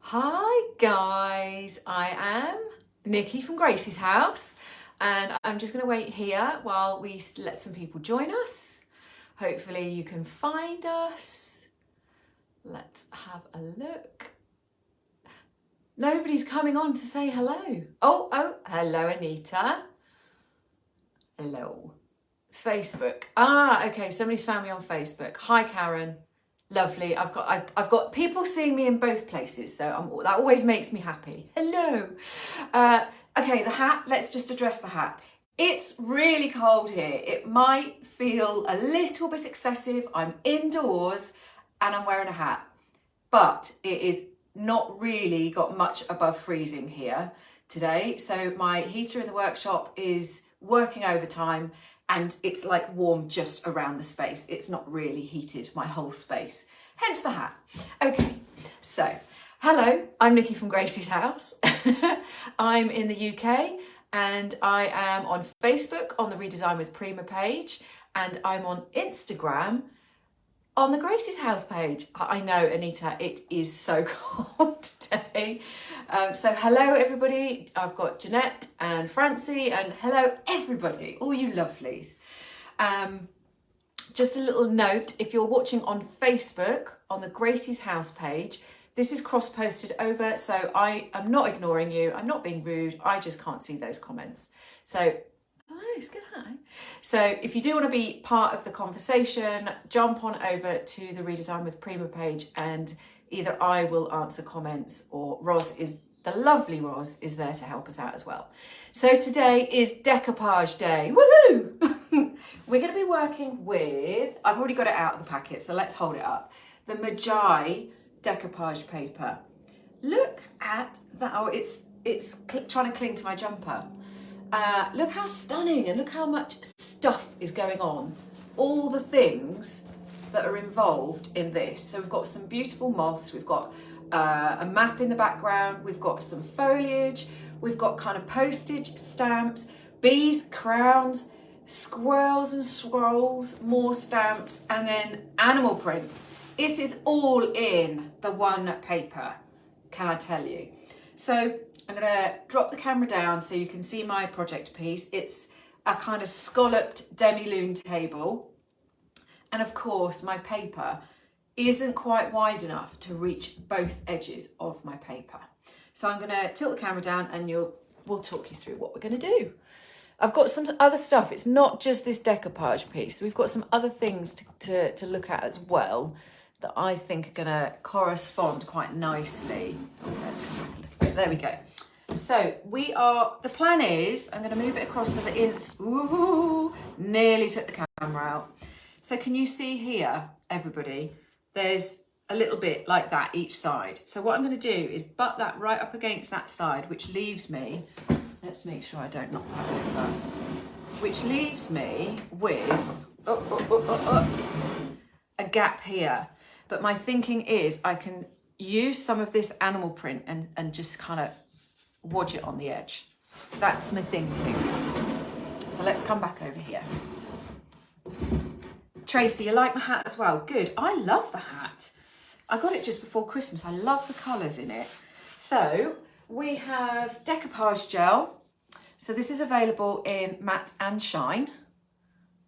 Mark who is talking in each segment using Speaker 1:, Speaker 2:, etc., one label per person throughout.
Speaker 1: Hi guys, I am Nikki from Gracie's house and I'm just going to wait here while we let some people join us. Hopefully you can find us. Let's have a look. Nobody's coming on to say hello. Oh, hello Anita. Hello. Facebook. Okay, somebody's found me on Facebook. Hi Karen. Lovely. I've got people seeing me in both places, so that always makes me happy. Hello. Okay, the hat. Let's just address the hat. It's really cold here. It might feel a little bit excessive. I'm indoors and I'm wearing a hat, but it is not really got much above freezing here today. So my heater in the workshop is working overtime and it's like warm just around the space. It's not really heated my whole space, hence the hat. Okay, so hello, I'm Nikki from Gracie's house. I'm in the UK and I am on Facebook on the Redesign with Prima page, and I'm on Instagram on the Gracie's house page. I know, Anita, it is so cold today. So hello everybody, I've got Jeanette and Francie, and hello everybody, all you lovelies. Just a little note, if you're watching on Facebook on the Gracie's house page, this is cross-posted over, so I am not ignoring you, I'm not being rude, I just can't see those comments. So nice, good hi. So if you do want to be part of the conversation, jump on over to the Redesign with Prima page and either I will answer comments or the lovely Roz is there to help us out as well. So today is Decoupage Day, woohoo! We're going to be working with, I've already got it out of the packet, so let's hold it up. The Maaji decoupage paper. Look at that, oh it's trying to cling to my jumper. Look how stunning and look how much stuff is going on. All the things that are involved in this. So we've got some beautiful moths, we've got a map in the background, we've got some foliage, we've got kind of postage stamps, bees, crowns, squirrels and scrolls, more stamps, and then animal print. It is all in the one paper, can I tell you? So I'm going to drop the camera down so you can see my project piece. It's a kind of scalloped Demi Lune table. And of course, my paper isn't quite wide enough to reach both edges of my paper. So I'm going to tilt the camera down and we'll talk you through what we're going to do. I've got some other stuff. It's not just this decoupage piece. We've got some other things to look at as well that I think are going to correspond quite nicely. Oh, let's come back a little bit. There we go. So the plan is, I'm going to move it across to the nearly took the camera out. So can you see here, everybody, there's a little bit like that each side. So what I'm going to do is butt that right up against that side, which leaves me, let's make sure I don't knock that over, which leaves me with a gap here. But my thinking is I can use some of this animal print and just kind of wodge it on the edge. That's my thinking. So let's come back over here. Tracy, you like my hat as well? Good. I love the hat. I got it just before Christmas. I love the colours in it. So we have decoupage gel. So this is available in matte and shine.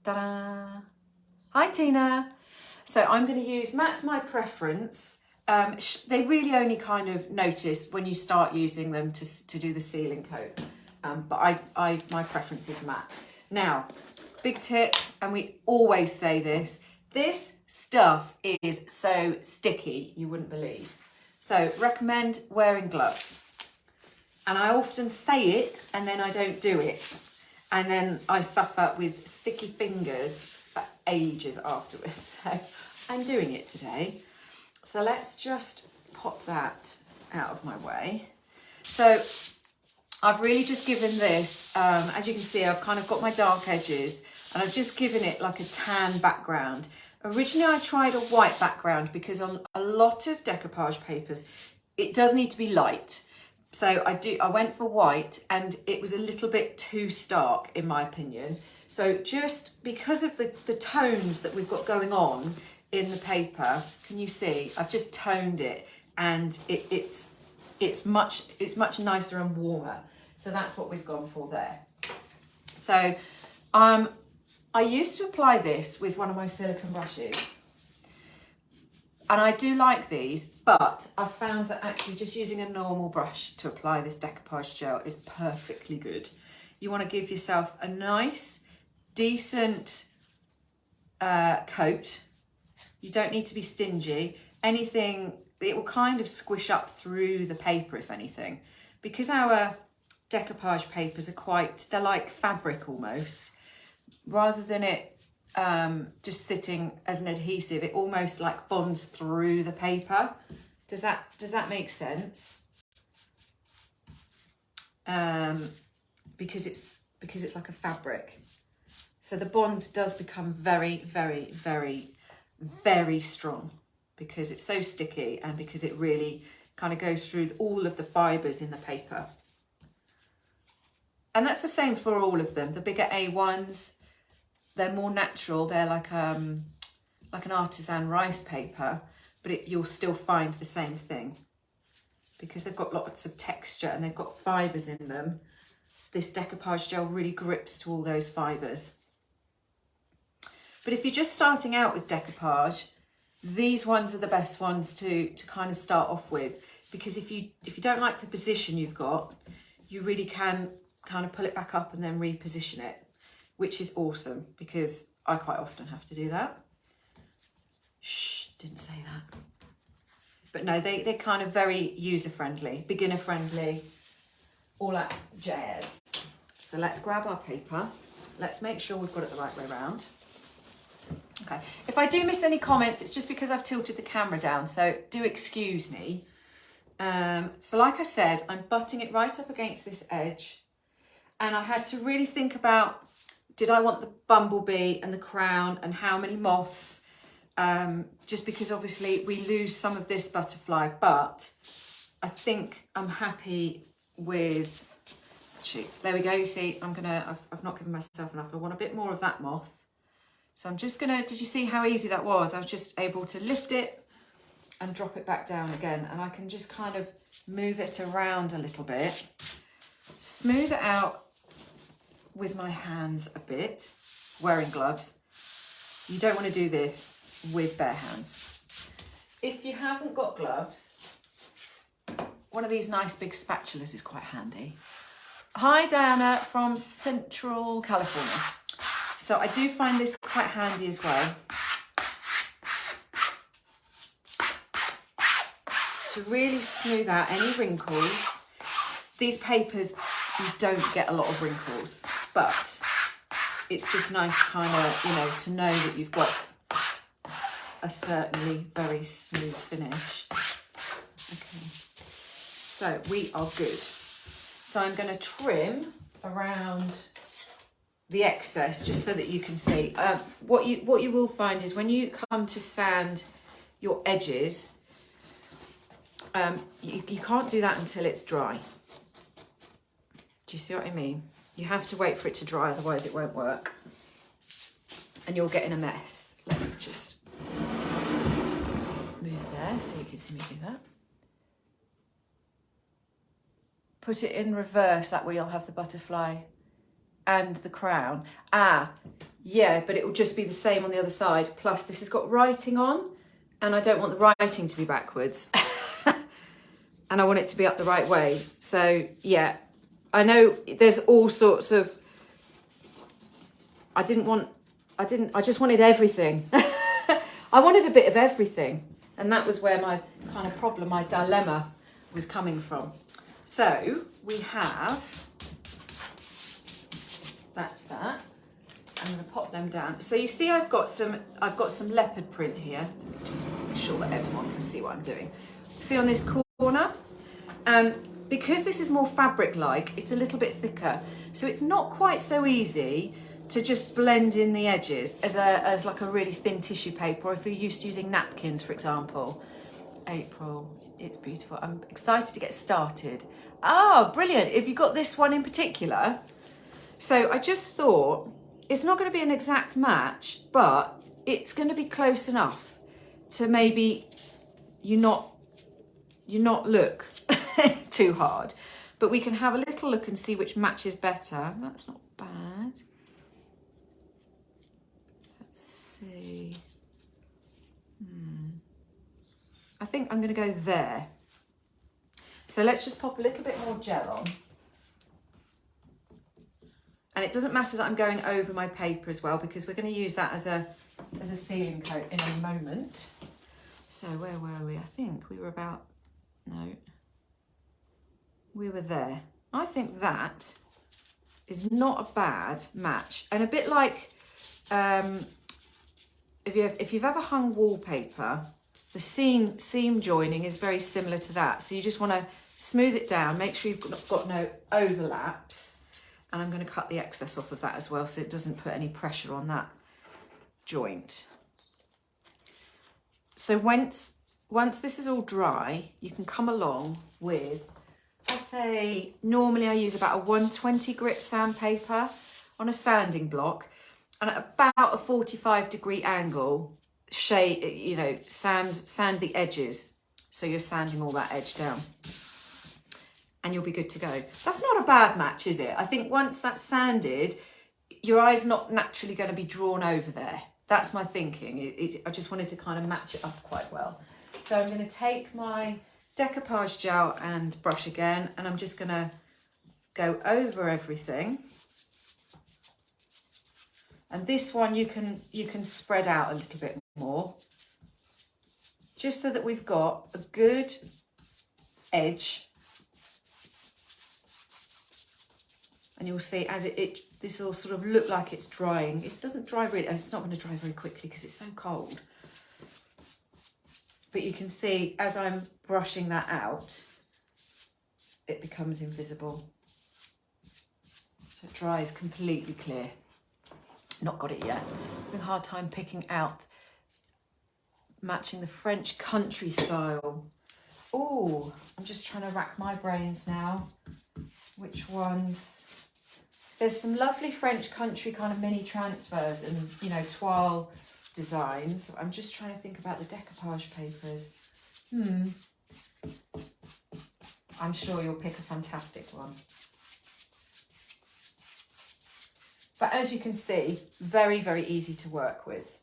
Speaker 1: Ta-da! Hi Tina. So I'm going to use, matte's my preference. They really only kind of notice when you start using them to do the sealing coat. But my preference is matte. Now, big tip, and we always say this stuff is so sticky, you wouldn't believe. So recommend wearing gloves. And I often say it and then I don't do it. And then I suffer with sticky fingers for ages afterwards. So I'm doing it today. So let's just pop that out of my way. So I've really just given this, as you can see, I've kind of got my dark edges and I've just given it like a tan background. Originally I tried a white background because on a lot of decoupage papers, it does need to be light. So I went for white and it was a little bit too stark in my opinion. So just because of the tones that we've got going on in the paper, can you see? I've just toned it and it's it's much nicer and warmer. So that's what we've gone for there. So I used to apply this with one of my silicone brushes. And I do like these, but I've found that actually just using a normal brush to apply this decoupage gel is perfectly good. You want to give yourself a nice, decent coat. You don't need to be stingy. Anything, it will kind of squish up through the paper, if anything. Because our decoupage papers are they're like fabric almost. Rather than it just sitting as an adhesive, it almost like bonds through the paper. Does that make sense? Because it's like a fabric. So the bond does become very, very, very, very strong because it's so sticky and because it really kind of goes through all of the fibres in the paper. And that's the same for all of them. The bigger A1s, they're more natural. They're like an artisan rice paper, but you'll still find the same thing because they've got lots of texture and they've got fibres in them. This decoupage gel really grips to all those fibres. But if you're just starting out with decoupage, these ones are the best ones to kind of start off with, because if you don't like the position you've got, you really can kind of pull it back up and then reposition it, which is awesome because I quite often have to do that. Shh, didn't say that. But no, they're kind of very user-friendly, beginner-friendly, all that jazz. So let's grab our paper. Let's make sure we've got it the right way around. Okay, if I do miss any comments, it's just because I've tilted the camera down, so do excuse me. So like I said, I'm butting it right up against this edge, and I had to really think about, did I want the bumblebee and the crown and how many moths? Just because obviously we lose some of this butterfly, but I think I'm happy with, actually, there we go. You see, I've not given myself enough. I want a bit more of that moth. So I'm just gonna, did you see how easy that was? I was just able to lift it and drop it back down again. And I can just kind of move it around a little bit, smooth it out with my hands a bit, wearing gloves. You don't want to do this with bare hands. If you haven't got gloves, one of these nice big spatulas is quite handy. Hi Diana from Central California. So I do find this quite handy as well to really smooth out any wrinkles. These papers, you don't get a lot of wrinkles, but it's just nice kind of, you know, to know that you've got a certainly very smooth finish. Okay, so we are good. So I'm going to trim around the excess just so that you can see. What you will find is when you come to sand your edges, you can't do that until it's dry. Do you see what I mean? You have to wait for it to dry, otherwise it won't work. And you'll get in a mess. Let's just move there so you can see me do that. Put it in reverse, that way you'll have the butterfly and the crown. Ah, yeah, but it will just be the same on the other side. Plus this has got writing on, and I don't want the writing to be backwards. And I want it to be up the right way. So yeah, I know there's all sorts of, I just wanted everything. I wanted a bit of everything. And that was where my kind of problem, my dilemma was coming from. So we have, that's that. I'm going to pop them down. So you see I've got some leopard print here. Let me just make sure that everyone can see what I'm doing. See on this corner? Because this is more fabric-like, it's a little bit thicker. So it's not quite so easy to just blend in the edges as like a really thin tissue paper, or if you're used to using napkins, for example. April, it's beautiful. I'm excited to get started. Oh, brilliant. Have you got this one in particular? So I just thought, it's not going to be an exact match, but it's going to be close enough to maybe you not look too hard. But we can have a little look and see which matches better. That's not bad. Let's see. I think I'm going to go there. So let's just pop a little bit more gel on. And it doesn't matter that I'm going over my paper as well, because we're going to use that as a sealing coat in a moment. So where were we? I think we were about, no, we were there. I think that is not a bad match. And a bit like, if you've ever hung wallpaper, the seam joining is very similar to that. So you just want to smooth it down, make sure you've got no overlaps. And I'm going to cut the excess off of that as well, so it doesn't put any pressure on that joint. So once this is all dry, you can come along with, I say, normally I use about a 120 grit sandpaper on a sanding block, and at about a 45-degree angle, sand the edges. So you're sanding all that edge down. And you'll be good to go. That's not a bad match, is it? I think once that's sanded, your eye's not naturally going to be drawn over there. That's my thinking. I just wanted to kind of match it up quite well. So I'm going to take my decoupage gel and brush again, and I'm just going to go over everything. And this one you can spread out a little bit more, just so that we've got a good edge. And you'll see as this will sort of look like it's drying. It doesn't dry really, it's not going to dry very quickly because it's so cold. But you can see as I'm brushing that out, it becomes invisible. So it dries completely clear. Not got it yet. Having a hard time picking out, matching the French country style. Oh, I'm just trying to rack my brains now. Which ones? There's some lovely French country kind of mini transfers and, toile designs. I'm just trying to think about the decoupage papers. I'm sure you'll pick a fantastic one. But as you can see, very, very easy to work with.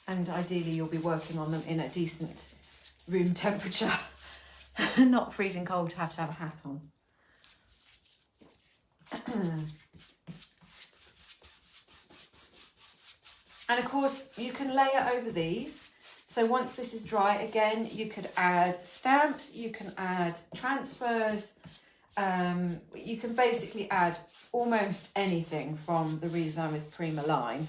Speaker 1: And ideally you'll be working on them in a decent room temperature, not freezing cold to have a hat on. And of course you can layer over these. So once this is dry, again, you could add stamps, you can add transfers, you can basically add almost anything from the Redesign with Prima line.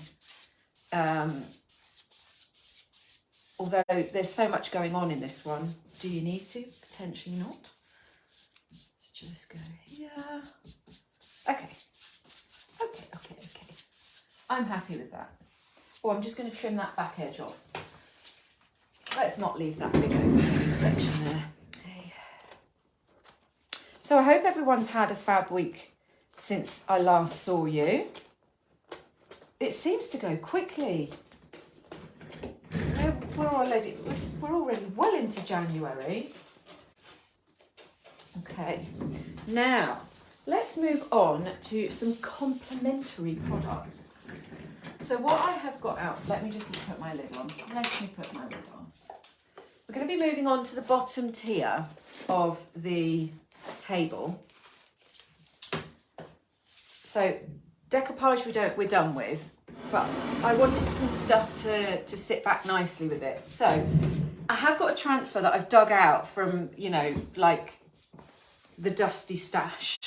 Speaker 1: Although there's so much going on in this one, do you need to? Potentially not. Let's just go here. Okay. I'm happy with that. Oh, I'm just going to trim that back edge off. Let's not leave that big overhanging section there. Okay. So I hope everyone's had a fab week since I last saw you. It seems to go quickly. We're already well into January. Okay, now let's move on to some complementary products. So what I have got out, let me just put my lid on. We're going to be moving on to the bottom tier of the table. So decoupage we're done with. But I wanted some stuff to sit back nicely with it. So I have got a transfer that I've dug out from, like the dusty stash.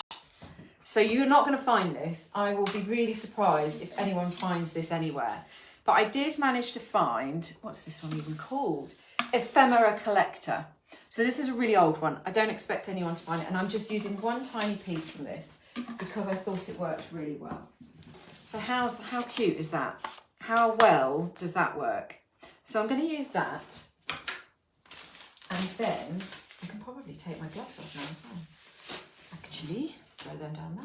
Speaker 1: So you're not going to find this. I will be really surprised if anyone finds this anywhere. But I did manage to find, what's this one even called? Ephemera Collector. So this is a really old one. I don't expect anyone to find it. And I'm just using one tiny piece from this because I thought it worked really well. So how cute is that? How well does that work? So I'm going to use that. And then I can probably take my gloves off now as well. Actually, let's throw them down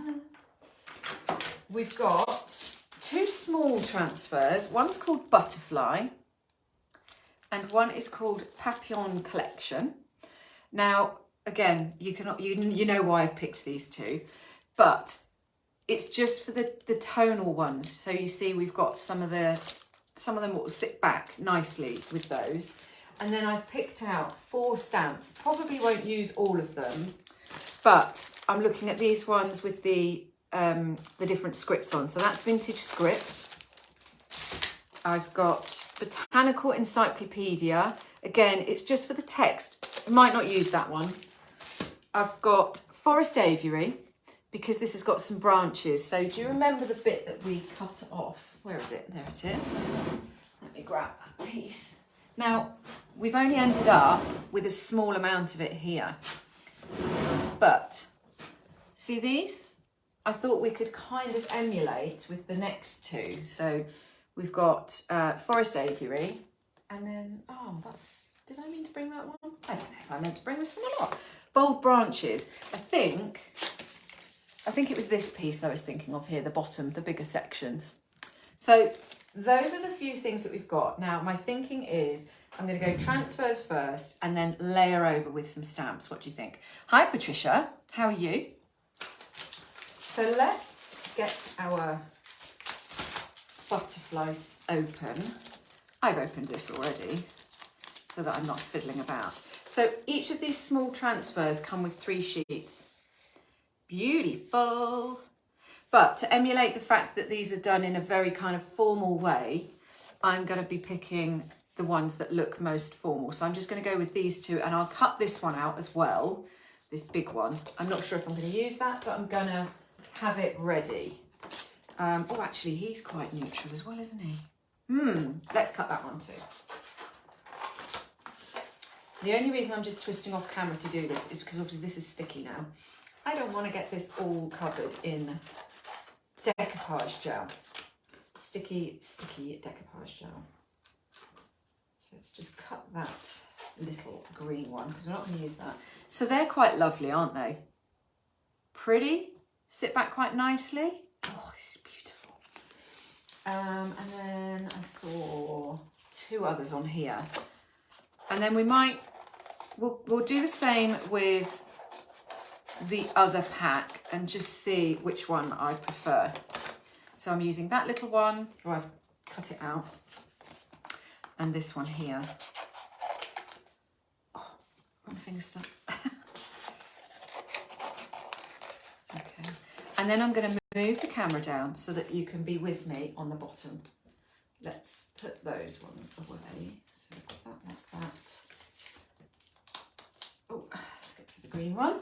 Speaker 1: there. We've got two small transfers. One's called Butterfly and one is called Papillon Collection. Now, again, you know why I've picked these two, but it's just for the tonal ones. So you see we've got some of them will sit back nicely with those. And then I've picked out 4 stamps. Probably won't use all of them, but I'm looking at these ones with the different scripts on. So that's Vintage Script. I've got Botanical Encyclopedia. Again, it's just for the text. I might not use that one. I've got Forest Aviary, because this has got some branches. So do you remember the bit that we cut off? Where is it? There it is. Let me grab that piece. Now, we've only ended up with a small amount of it here. But, see these? I thought we could kind of emulate with the next two. So we've got Forest Aviary. And then, did I mean to bring that one? I don't know if I meant to bring this one or not. Bold Branches. I think it was this piece I was thinking of here, the bottom, the bigger sections. So those are the few things that we've got. Now, my thinking is I'm going to go transfers first and then layer over with some stamps. What do you think? Hi, Patricia. How are you? So let's get our butterflies open. I've opened this already so that I'm not fiddling about. So each of these small transfers come with 3 sheets. Beautiful. But to emulate the fact that these are done in a very kind of formal way, I'm going to be picking the ones that look most formal. So I'm just going to go with these two, and I'll cut this one out as well, this big one. I'm not sure if I'm going to use that, but I'm going to have it ready. Oh, actually, he's quite neutral as well, isn't he? Let's cut that one too. The only reason I'm just twisting off camera to do this is because obviously this is sticky now. I don't want to get this all covered in decoupage gel. Sticky decoupage gel. So let's just cut that little green one because we're not going to use that. So they're quite lovely, aren't they? Pretty, sit back quite nicely. Oh, this is beautiful. And then I saw 2 others on here. And then we'll do the same with the other pack and just see which one I prefer. So I'm using that little one, or I've cut it out, and this one here. Oh, got my finger stuck. Okay, and then I'm going to move the camera down so that you can be with me on the bottom. Let's put those ones away. So put that like that. Oh, let's get to the green one.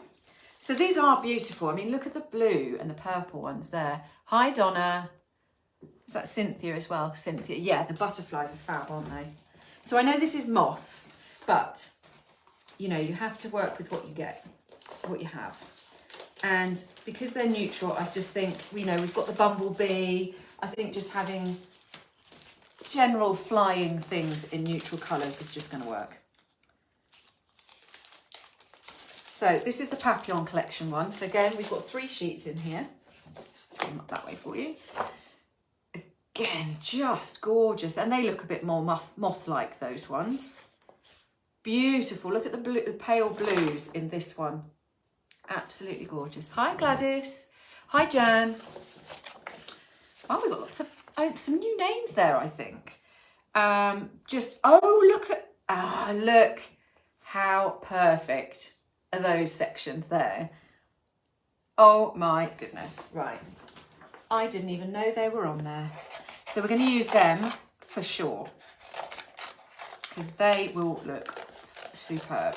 Speaker 1: So these are beautiful. I mean, look at the blue and the purple ones there. Hi, Donna. Is that Cynthia as well? Cynthia. Yeah, the butterflies are fab, aren't they? So I know this is moths, but, you know, you have to work with what you get, what you have. And because they're neutral, I just think, you know, we've got the bumblebee. I think just having general flying things in neutral colours is just going to work. So this is the Papillon Collection one. So again, we've got 3 sheets in here. Just turn them up that way for you. Again, just gorgeous. And they look a bit more moth-like, those ones. Beautiful. Look at the blue, the pale blues in this one. Absolutely gorgeous. Hi, Gladys. Hi, Jan. Oh, we've got lots of, some new names there, I think. Look how perfect are those sections there. Oh my goodness. Right. I didn't even know they were on there. So we're going to use them for sure, because they will look superb.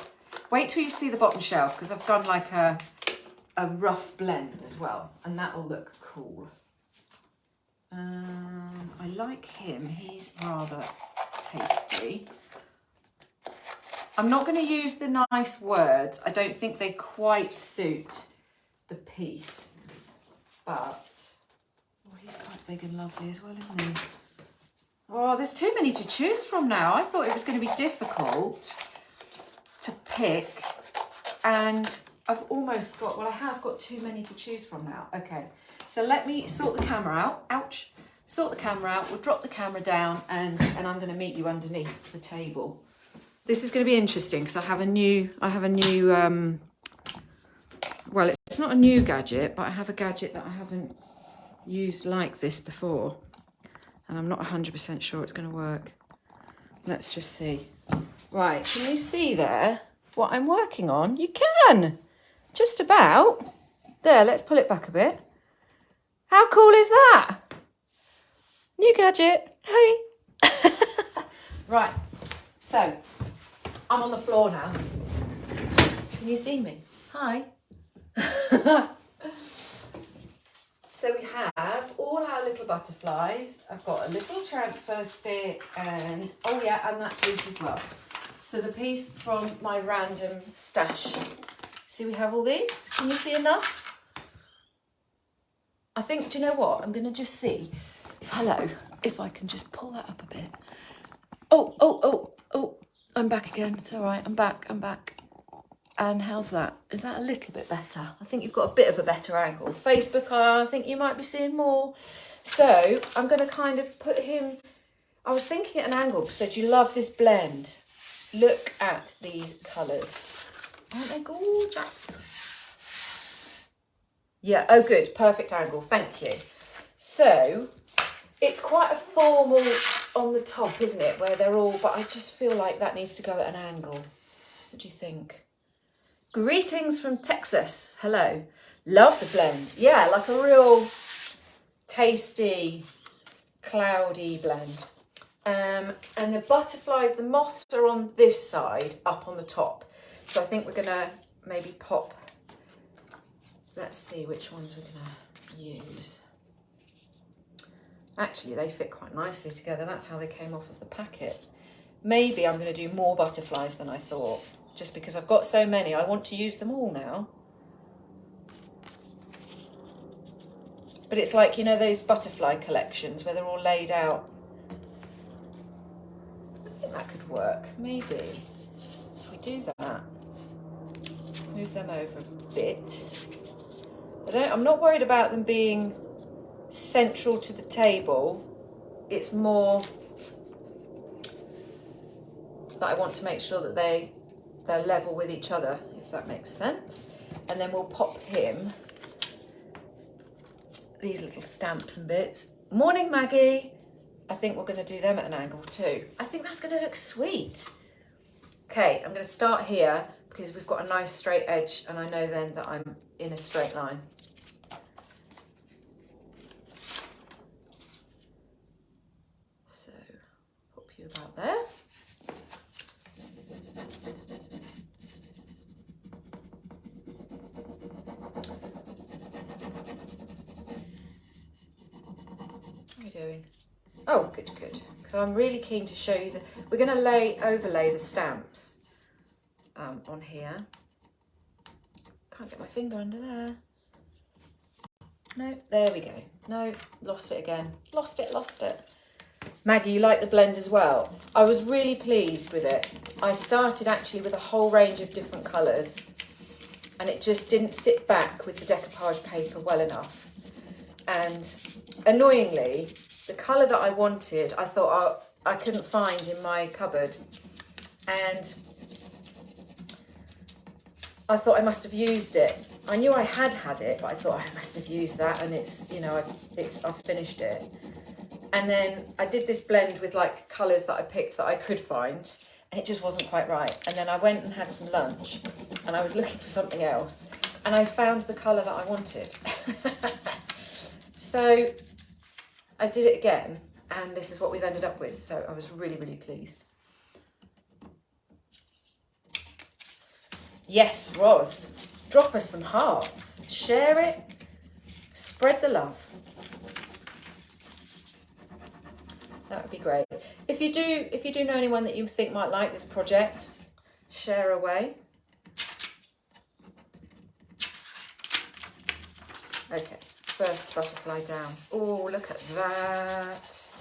Speaker 1: Wait till you see the bottom shelf, because I've done like a rough blend as well, and that will look cool. I like him. He's rather tasty. I'm not going to use the nice words. I don't think they quite suit the piece, but he's quite big and lovely as well, isn't he? Oh, there's too many to choose from now. I thought it was going to be difficult to pick, and I've almost got, well, I have got too many to choose from now. Okay, so let me sort the camera out. Ouch. sort the camera out, we'll drop the camera down, and I'm going to meet you underneath the table. This is going to be interesting because I have a new, well, it's not a new gadget, but I have a gadget that I haven't used like this before. And I'm not 100% sure it's going to work. Let's just see. Right, can you see there what I'm working on? You can! Just about. There, let's pull it back a bit. How cool is that? New gadget. Hey! Right, so I'm on the floor now. Can you see me? Hi. So we have all our little butterflies. I've got a little transfer stick and, oh yeah, and that piece as well. So the piece from my random stash. See, we have all these. Can you see enough? I think, do you know what? I'm going to just see. Hello, if I can just pull that up a bit. Oh, I'm back again. It's all right. I'm back. And how's that? Is that a little bit better? I think you've got a bit of a better angle. Facebook, I think you might be seeing more. So I'm going to kind of put him, I was thinking at an angle, so do you love this blend? Look at these colours. Aren't they gorgeous? Yeah, oh good, perfect angle, thank you. So it's quite a formal on the top, isn't it? Where they're all, but I just feel like that needs to go at an angle. What do you think? Greetings from Texas. Hello. Love the blend. Yeah, like a real tasty, cloudy blend. And the butterflies, the moths are on this side, up on the top. So I think we're going to maybe pop, let's see which ones we're going to use. Actually, they fit quite nicely together. That's how they came off of the packet. Maybe I'm going to do more butterflies than I thought. Just because I've got so many, I want to use them all now. But it's like, you know, those butterfly collections where they're all laid out. I think that could work, maybe. If we do that, move them over a bit. I'm not worried about them being central to the table. It's more that I want to make sure that they're level with each other, if that makes sense. And then we'll pop him these little stamps and bits. Morning, Maggie. I think we're going to do them at an angle too. I think that's going to look sweet. Okay, I'm going to start here because we've got a nice straight edge and I know then that I'm in a straight line. So, pop you about there. Doing? Oh, good, because I'm really keen to show you that we're going to overlay the stamps on here. Can't get my finger under there. No, there we go. No, lost it again. Lost it. Maggie, you like the blend as well? I was really pleased with it. I started actually with a whole range of different colours and it just didn't sit back with the decoupage paper well enough. And annoyingly, the colour that I wanted, I thought I couldn't find in my cupboard. And I thought I must have used it. I knew I had it, but I thought I must have used that and it's, you know, I've finished it. And then I did this blend with like colours that I picked that I could find and it just wasn't quite right. And then I went and had some lunch and I was looking for something else and I found the colour that I wanted. So I did it again and this is what we've ended up with. So I was really, really pleased. Yes, Roz, drop us some hearts, share it, spread the love. That would be great. If you do know anyone that you think might like this project, share away. Okay. First butterfly down. Oh, look at that.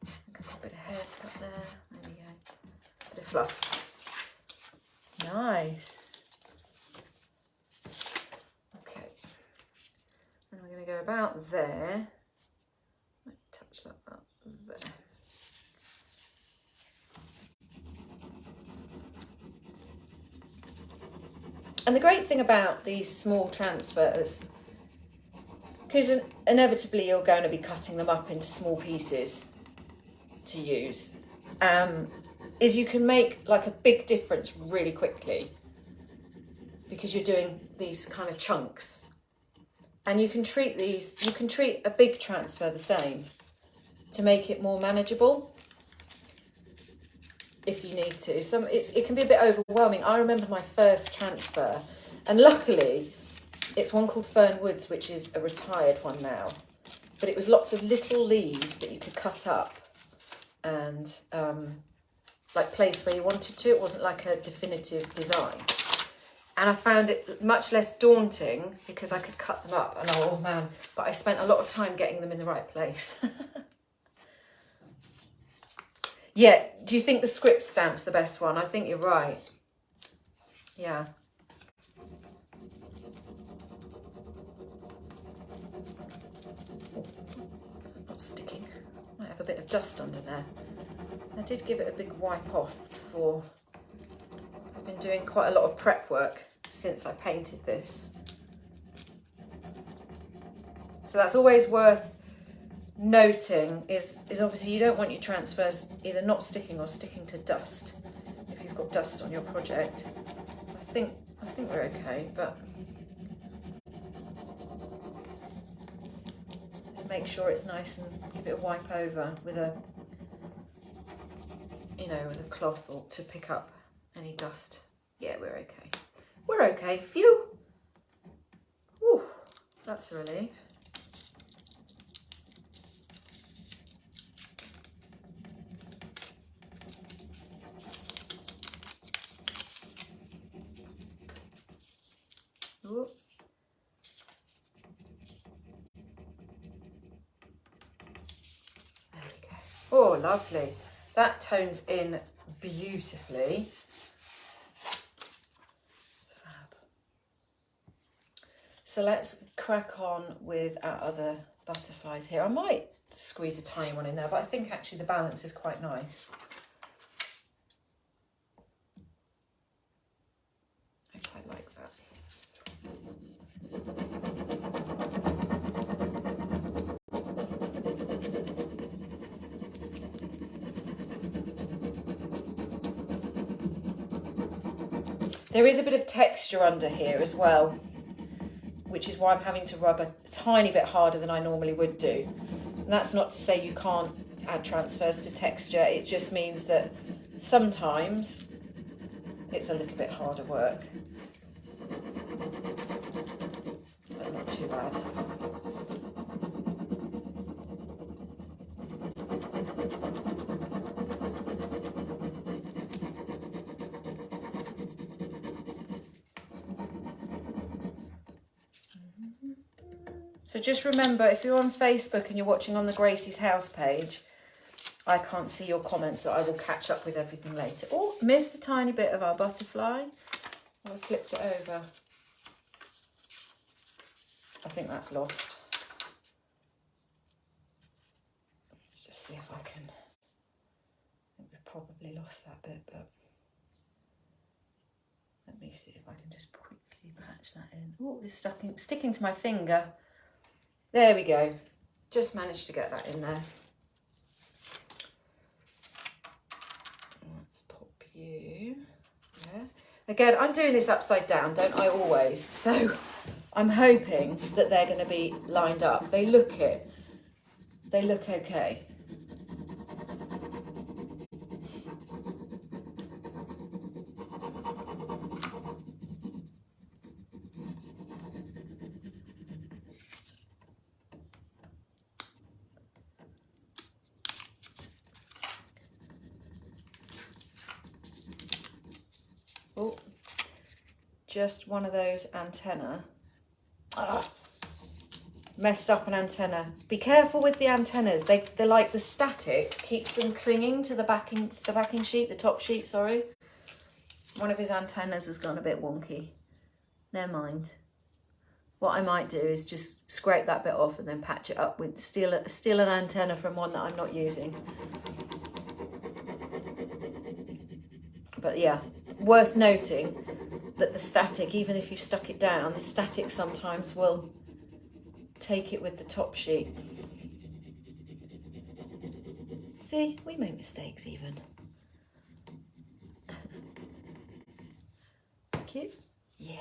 Speaker 1: I've got a bit of hair stuck there. There we go. Bit of fluff. Nice. Okay. And we're going to go about there. Tuck And the great thing about these small transfers, because inevitably you're going to be cutting them up into small pieces to use, is you can make like a big difference really quickly because you're doing these kind of chunks. And you can treat a big transfer the same to make it more manageable if you need to. It can be a bit overwhelming. I remember my first transfer, and luckily it's one called Fern Woods, which is a retired one now, but it was lots of little leaves that you could cut up and like place where you wanted to. It wasn't like a definitive design. And I found it much less daunting because I could cut them up, and oh man, but I spent a lot of time getting them in the right place. Yeah, do you think the script stamp's the best one? I think you're right. Yeah. Not sticking. Might have a bit of dust under there. I did give it a big wipe off before. I've been doing quite a lot of prep work since I painted this. So that's always worth noting, is obviously you don't want your transfers either not sticking or sticking to dust if you've got dust on your project. I think we're okay, but just make sure it's nice and give it a wipe over with a cloth or to pick up any dust. Yeah, we're okay. We're okay. Phew. Whew, that's a relief. Ooh. There we go. Oh, lovely. That tones in beautifully. Fab. So let's crack on with our other butterflies here. I might squeeze a tiny one in there, but I think actually the balance is quite nice. I quite like that. There is a bit of texture under here as well, which is why I'm having to rub a tiny bit harder than I normally would do. And that's not to say you can't add transfers to texture, it just means that sometimes it's a little bit harder work, but not too bad. So just remember, if you're on Facebook and you're watching on the Gracie's House page, I can't see your comments, so I will catch up with everything later. Oh, missed a tiny bit of our butterfly. I flipped it over. I think that's lost. Let's just see if I can. I think we've probably lost that bit, but let me see if I can just quickly patch that in. Oh, it's sticking to my finger. There we go. Just managed to get that in there. Let's pop you there. Again, I'm doing this upside down, don't I always? So I'm hoping that they're going to be lined up. They look okay. Oh, just one of those antenna. Messed up an antenna. Be careful with the antennas. They're like the static keeps them clinging to the backing sheet, the top sheet, sorry. One of his antennas has gone a bit wonky. Never mind. What I might do is just scrape that bit off and then patch it up with steal an antenna from one that I'm not using. But yeah, worth noting that the static, even if you've stuck it down, the static sometimes will take it with the top sheet. See, we make mistakes even. Cute. Yeah.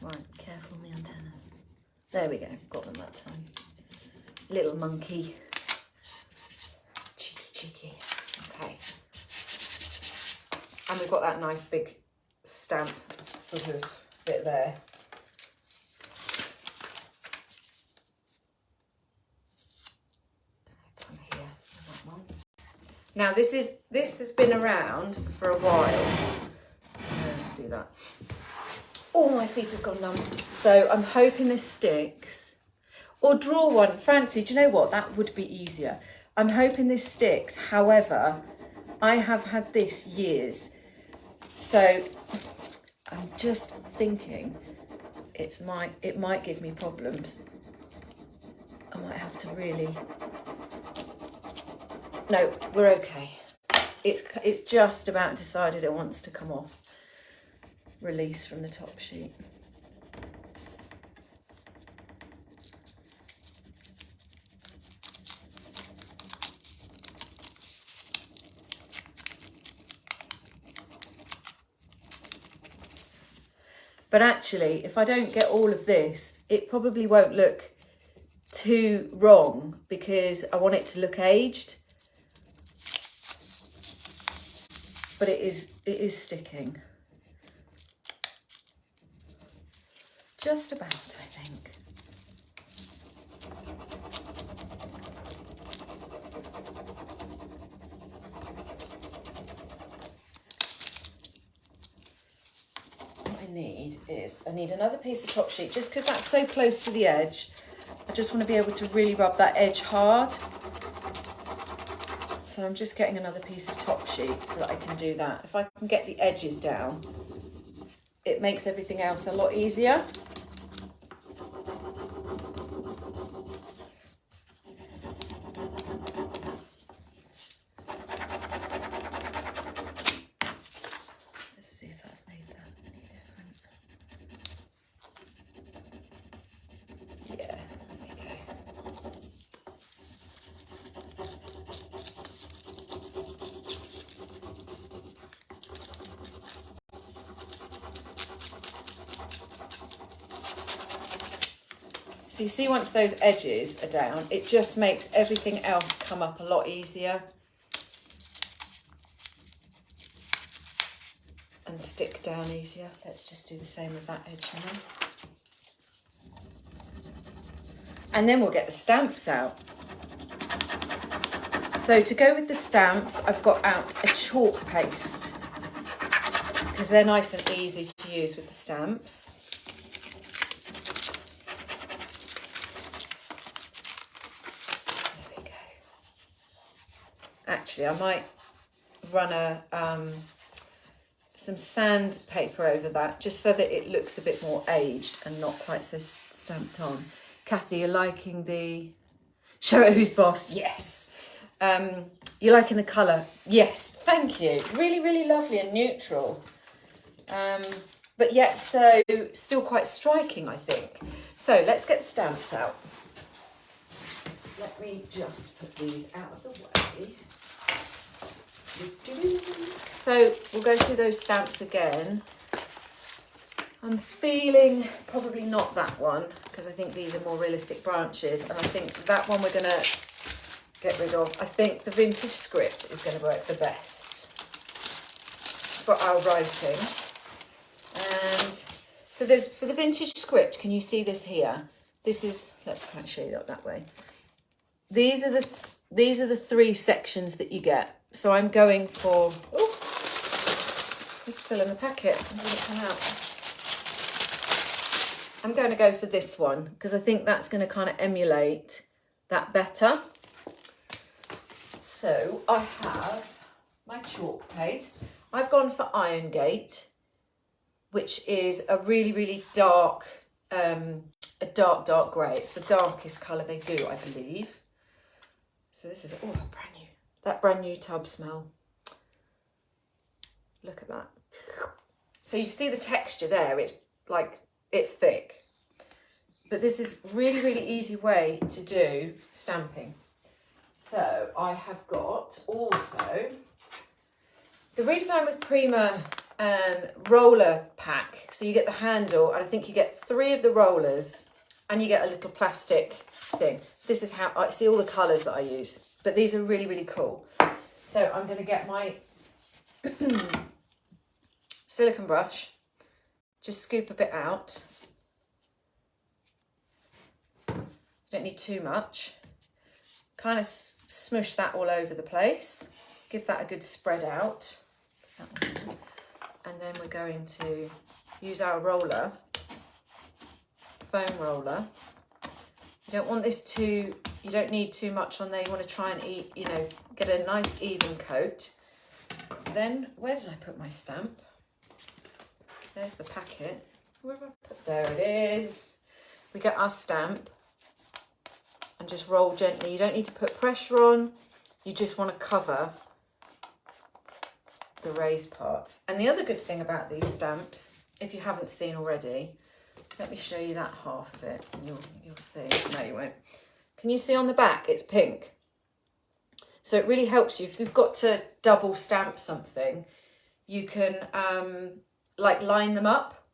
Speaker 1: Right, careful on the antennas. There we go, got them that time. Little monkey. Cheeky, cheeky. Okay. And we've got that nice big stamp sort of bit there. Come here, that one. Now this has been around for a while. Do that. Oh, my feet have gone numb. So I'm hoping this sticks. Or draw one. Francie, do you know what? That would be easier. I'm hoping this sticks. However, I have had this years. So I'm just thinking it might give me problems. I might have to really... No, we're okay. It's just about decided it wants to come off. Release from the top sheet. But actually, if I don't get all of this, it probably won't look too wrong because I want it to look aged. But it is sticking. Just about, I think. What I need is, I need another piece of top sheet, just because that's so close to the edge. I just want to be able to really rub that edge hard. So I'm just getting another piece of top sheet so that I can do that. If I can get the edges down, it makes everything else a lot easier. So you see, once those edges are down, it just makes everything else come up a lot easier and stick down easier. Let's just do the same with that edge now. And then we'll get the stamps out. So to go with the stamps, I've got out a chalk paste because they're nice and easy to use with the stamps. Actually, I might run some sandpaper over that just so that it looks a bit more aged and not quite so stamped on. Kathy, you're liking the... Show it who's boss. Yes. You're liking the colour. Yes. Thank you. Really, really lovely and neutral. But yet so still quite striking, I think. So let's get stamps out. Let me just put these out of the way. So we'll go through those stamps again. I'm feeling probably not that one because I think these are more realistic branches, and I think that one we're going to get rid of. I think the vintage script is going to work the best for our writing. And so there's, for the vintage script, can you see this here? This is, let's try and show you that way. These are the three sections that you get. So I'm going for, oh, it's still in the packet. When did it come out? I'm going to go for this one because I think that's going to kind of emulate that better. So I have my chalk paste. I've gone for Iron Gate, which is a really, really dark, a dark grey. It's the darkest colour they do, I believe. So this is, oh, brand new. That brand new tub smell. Look at that. So you see the texture there, it's like, it's thick. But this is really, really easy way to do stamping. So I have got also the Redesign with Prima roller pack. So you get the handle, and I think you get 3 of the rollers, and you get a little plastic thing. This is how I see all the colours that I use, but these are really, really cool. So I'm going to get my silicone brush, just scoop a bit out. Don't need too much. Kind of smush that all over the place. Give that a good spread out. And then we're going to use our roller, foam roller. You don't want this too, you don't need too much on there. You want to try and get a nice even coat. Then, where did I put my stamp? There's the packet. Where have I put? There it is. We get our stamp and just roll gently. You don't need to put pressure on. You just want to cover the raised parts. And the other good thing about these stamps, if you haven't seen already, let me show you that half of it and you'll see. No, you won't. Can you see on the back? It's pink. So it really helps you. If you've got to double stamp something, you can like line them up.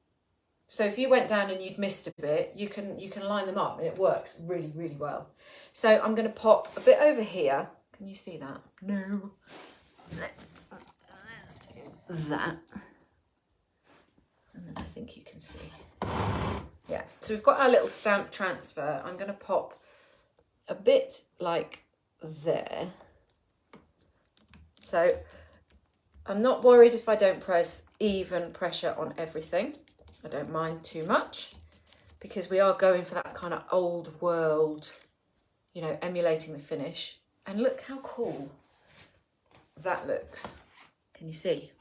Speaker 1: So if you went down and you'd missed a bit, you can line them up and it works really, really well. So I'm going to pop a bit over here. Can you see that? No. Let's do that. And then I think you can see. Yeah, so we've got our little stamp transfer. I'm going to pop a bit like there. So I'm not worried if I don't press even pressure on everything. I don't mind too much because we are going for that kind of old world, emulating the finish. And look how cool that looks. Can you see?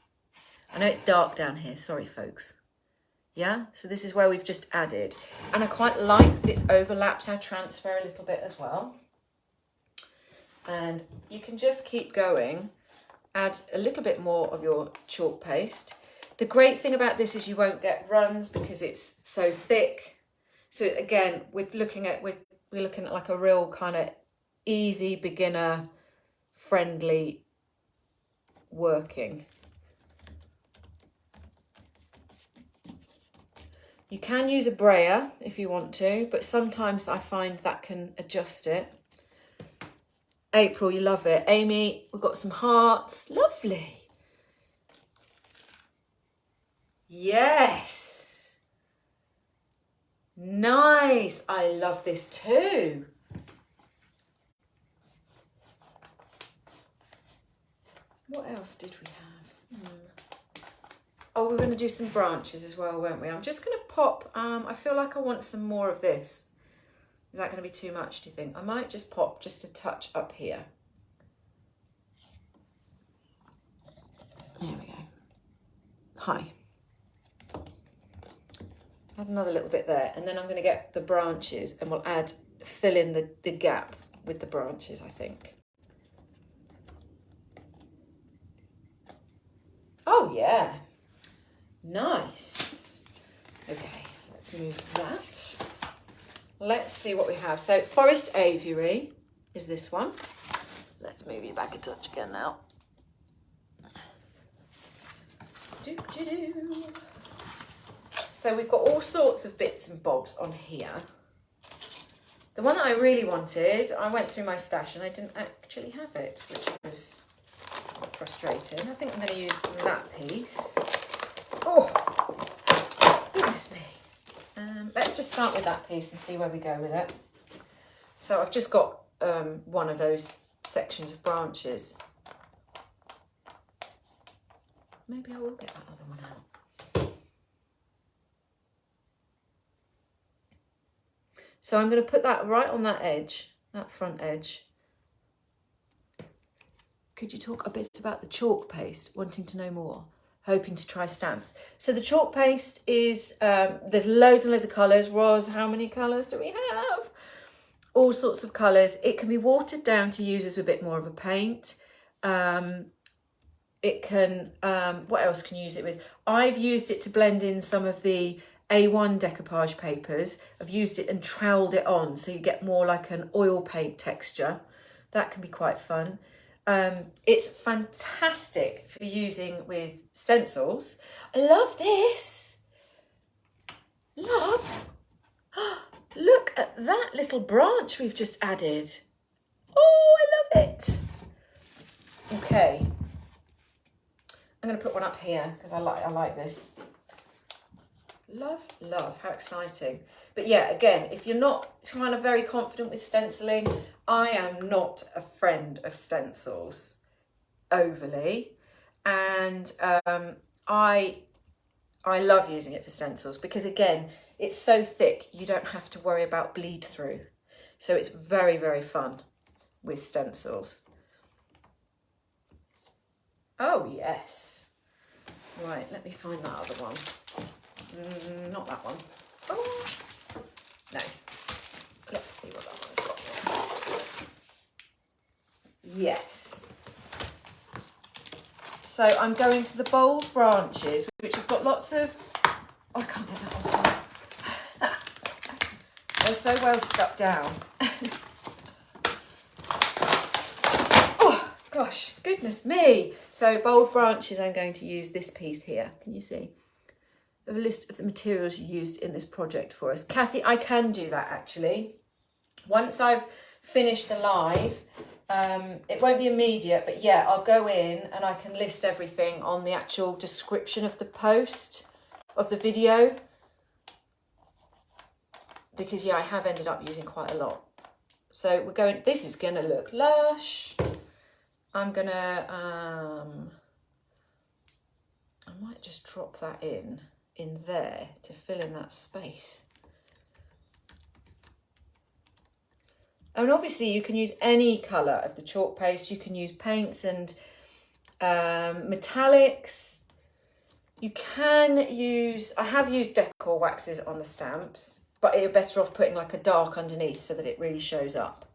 Speaker 1: I know it's dark down here. Sorry, folks. Yeah, so this is where we've just added. And I quite like that it's overlapped our transfer a little bit as well. And you can just keep going. Add a little bit more of your chalk paste. The great thing about this is you won't get runs because it's so thick. So again, we're looking at like a real kind of easy, beginner friendly working. You can use a brayer if you want to, but sometimes I find that can adjust it. April, you love it. Amy, we've got some hearts. Lovely. Yes. Nice. I love this too. What else did we have? Oh, we're going to do some branches as well, weren't we? I'm just going to pop, I feel like I want some more of this. Is that going to be too much, do you think? I might just pop just a touch up here. There we go. Hi. Add another little bit there, and then I'm going to get the branches and we'll fill in the gap with the branches, I think. Oh, yeah. Nice. Okay, let's move that. Let's see what we have. So Forest Aviary is this one. Let's move you back a touch again now. So we've got all sorts of bits and bobs on here. The one that I really wanted, I went through my stash and I didn't actually have it, which was frustrating. I think I'm going to use that piece. Oh, goodness me. Let's just start with that piece and see where we go with it. So I've just got one of those sections of branches. Maybe I will get that other one out. So I'm going to put that right on that edge, that front edge. Could you talk a bit about the chalk paste, wanting to know more? Hoping to try stamps. So the chalk paste is, there's loads and loads of colours. Roz, how many colours do we have? all sorts of colours. It can be watered down to use as a bit more of a paint. It can, what else can you use it with? I've used it to blend in some of the A1 decoupage papers. I've used it and troweled it on so you get more like an oil paint texture. That can be quite fun. It's fantastic for using with stencils. I love this. Love. Look at that little branch we've just added. Oh, I love it. Okay. I'm going to put one up here because I like this. Love, love, how exciting. But yeah, again, if you're not kind of very confident with stenciling, I am not a friend of stencils overly. And I love using it for stencils because, again, it's so thick, you don't have to worry about bleed through. So it's very, very fun with stencils. Oh, yes. Right, let me find that other one. Not that one. Oh, no. Let's see what that one's got there. Yes. So I'm going to the bold branches, which has got lots of... Oh, I can't get that off. They're so well stuck down. Oh, gosh, goodness me. So bold branches, I'm going to use this piece here. Can you see? A list of the materials you used in this project for us. Kathy, I can do that actually. Once I've finished the live, it won't be immediate, but yeah, I'll go in and I can list everything on the actual description of the post of the video. Because yeah, I have ended up using quite a lot. So we're going, this is gonna look lush. I'm gonna, I might just drop that in there to fill in that space. And obviously you can use any colour of the chalk paste. You can use paints and metallics. You can use, I have used decor waxes on the stamps, but you're better off putting like a dark underneath so that it really shows up.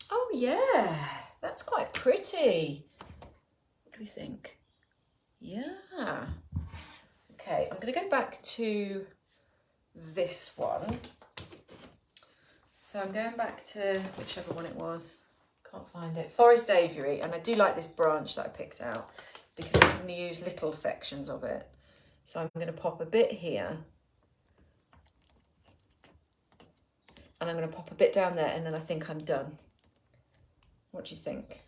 Speaker 1: Oh yeah, that's quite pretty. What do we think? Yeah. Okay, I'm going to go back to this one. So I'm going back to whichever one it was. Can't find it. Forest Aviary. And I do like this branch that I picked out because I'm going to use little sections of it. So I'm going to pop a bit here. And I'm going to pop a bit down there and then I think I'm done. What do you think?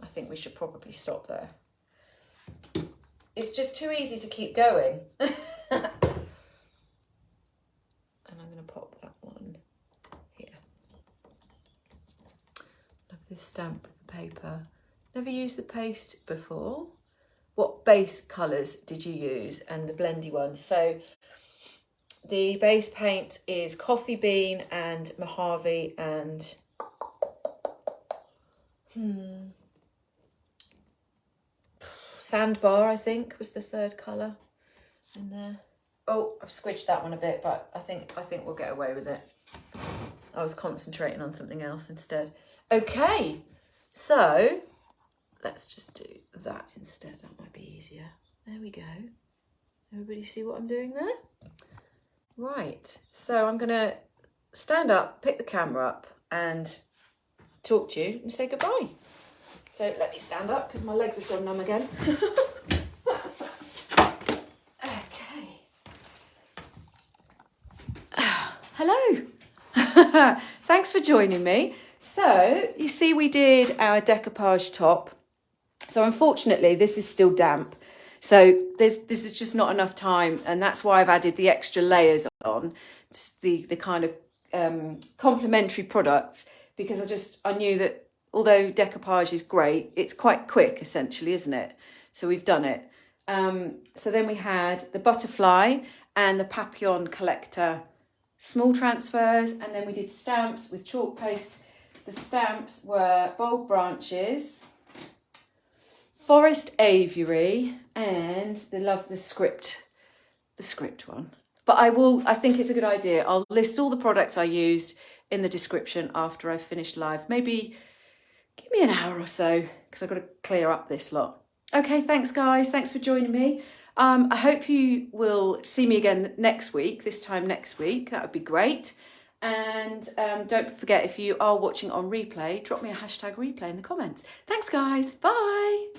Speaker 1: I think we should probably stop there. It's just too easy to keep going. And I'm going to pop that one here. Love this stamp with the paper. Never used the paste before. What base colours did you use? And the blendy ones. So the base paint is Coffee Bean and Mojave and Sandbar, I think, was the third colour in there. Oh, I've squidged that one a bit, but I think we'll get away with it. I was concentrating on something else instead. Okay, so let's just do that instead. That might be easier. There we go. Everybody see what I'm doing there? Right, so I'm going to stand up, pick the camera up and talk to you and say goodbye. So let me stand up because my legs have gone numb again. Okay. Hello. Thanks for joining me. So you see we did our decoupage top. So unfortunately this is still damp. So this is just not enough time, and that's why I've added the extra layers on. It's the kind of complementary products, because I knew that although decoupage is great, it's quite quick essentially, isn't it? So we've done it. So then we had the butterfly and the papillon collector small transfers, and then we did stamps with chalk paste. The stamps were bold branches, Forest Aviary, and the script one, But I think it's a good idea. I'll list all the products I used in the description after I've finished live. Maybe give me an hour or so because I've got to clear up this lot. Okay, thanks guys. Thanks for joining me. I hope you will see me again next week, this time next week. That would be great. And don't forget, if you are watching on replay, drop me a hashtag replay in the comments. Thanks guys. Bye.